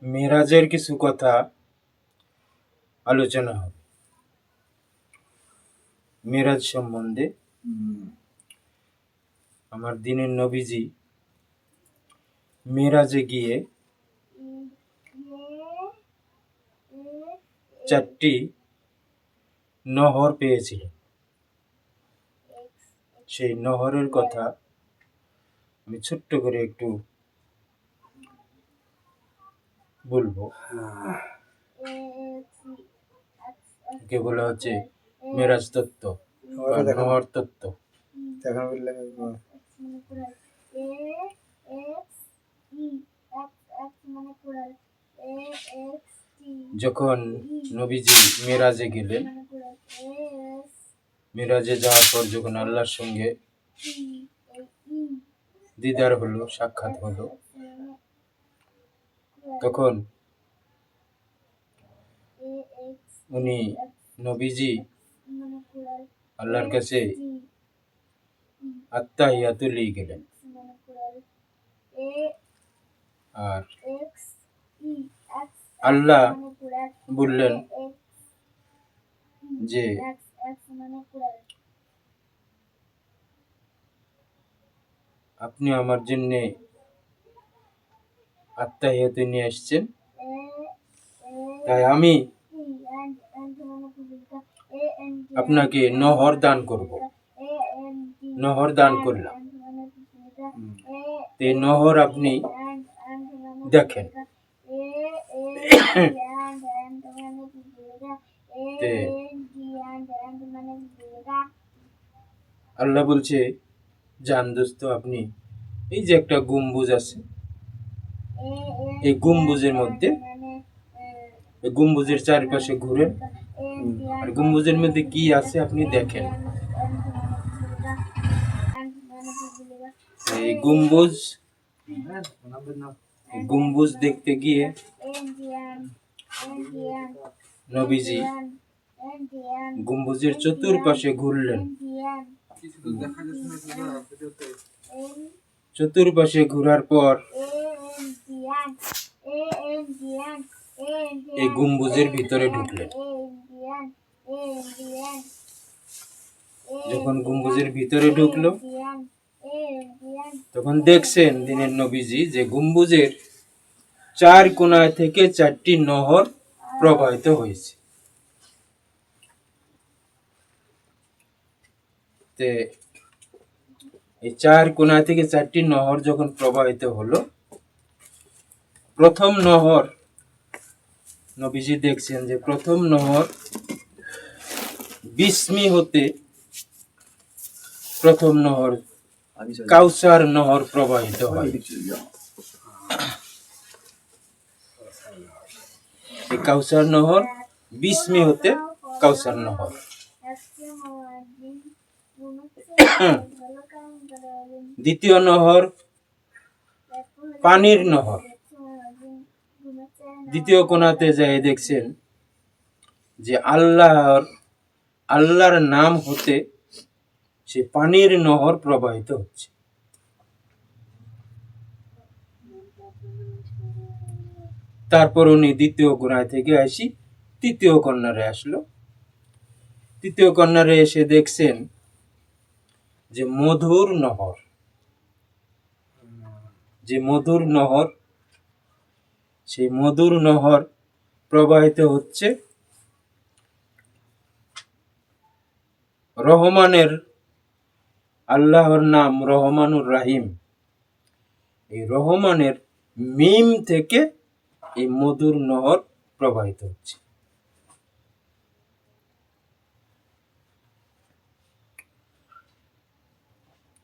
মেরাজের কিছু কথা আলোচনা হবে। মেরাজ সম্বন্ধে আমার দিনের নবীজি মেরাজে গিয়ে 4টি নহর পেয়েছিলেন। সেই নহরের কথা আমি ছোট্ট করে একটু বলবো। একে বলা হচ্ছে মেরাজ তত্ত্ব বা নহর তত্ত্ব। যখন নবীজি মেরাজে গেলেন, মেরাজে যাওয়ার পর যখন আল্লাহর সঙ্গে দিদার হলো, সাক্ষাৎ হলো, তখন উনি নবীজি আল্লাহর কাছে আত্তাহিয়াতু লিয়ে গেলেন। আর আল্লাহ বললেন যে আপনি আমার জন্য আত্তাহিয়াতু নিয়ে আসছেন, তাই আমি আপনাকে নহর দান করব। নহর দান করলাম। এই নহর আপনি দেখেন। আল্লাহ বলছে, জান দোস্ত, আপনি এই যে একটা গম্বুজ আছে, এই গম্বুজের মধ্যে, এই গম্বুজের চারপাশে ঘুরেন, আর গম্বুজের মধ্যে কি আছে আপনি দেখেন। এই গম্বুজ দেখতে গিয়ে নবীজি গম্বুজের চতুর্পাশে ঘুরলেন। চতুর্পাশে ঘোরার পর এই গম্বুজের ভিতরে ঢুকলেন। যখন গম্বুজের ভিতরে ঢুকলো, তখন দেখছেন দিনের নবীজি যে গম্বুজের 4 কোণায় থেকে 4টি নহর প্রবাহিত হয়েছে। এই 4 কোণা থেকে 4টি নহর যখন প্রবাহিত হলো, প্রথম নহর নবীজি দেখছেন যে প্রথম নহর বিস্মি হতে প্রথম নহর কাউসার নহর প্রবাহিত হয়। এই কাউসার নহর বিস্মি হতে কাউসার নহর। দ্বিতীয় নহর পানির নহর। দ্বিতীয় কোণাতে যায় দেখছেন যে আল্লাহর নাম হতে সে পানির নহর প্রবাহিত হচ্ছে। তারপর উনি দ্বিতীয় কোণায় থেকে আসি তৃতীয় কর্নারে আসলো। তৃতীয় কর্নারে এসে দেখছেন যে মধুর নহর, সেই মধুর নহর প্রবাহিত হচ্ছে রহমানের, আল্লাহর নাম রহমানুর রাহিম, এই রহমানের মিম থেকে এই মধুর নহর প্রবাহিত হচ্ছে।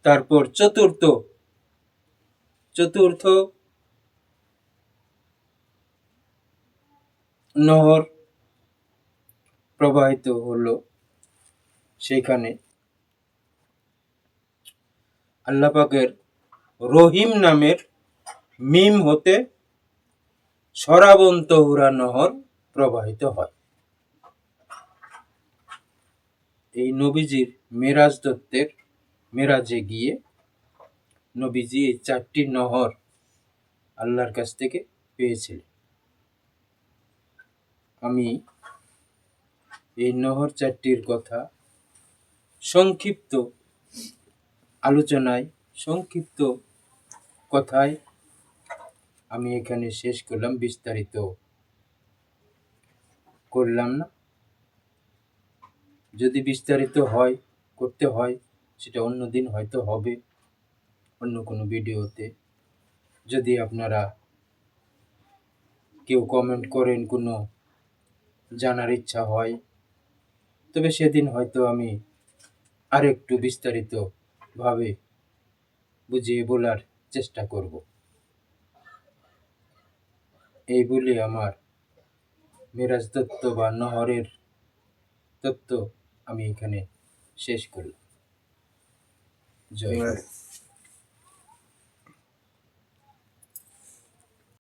তারপর চতুর্থ নহর প্রবাহিত হলো। সেখানে আল্লাহ পাকের রহিম নামের মিম হতে সরাবন্ত হুরা নহর প্রবাহিত হয়। এই নবীজির মেরাজ তত্ত্বের মেরাজে গিয়ে নবীজি এই 4টি নহর আল্লাহর কাছ থেকে পেয়েছিলেন। আমি এই নহর চারটির কথা সংক্ষিপ্ত আলোচনায়, সংক্ষিপ্ত কথায় আমি এখানে শেষ করলাম, বিস্তারিত করলাম না। যদি বিস্তারিত করতে হয় সেটা অন্যদিন হয়তো হবে, অন্য কোনো ভিডিওতে। যদি আপনারা কেউ কমেন্ট করেন, কোনো জানার ইচ্ছা হয়, তবে সেদিন হয়তো আমি আরেকটু বিস্তারিতভাবে বুঝিয়ে বলার চেষ্টা করব। এই বলে আমার মেরাজ তত্ত্ব বা নহরের তত্ত্ব আমি এখানে শেষ করলাম। জয় হিন্দ।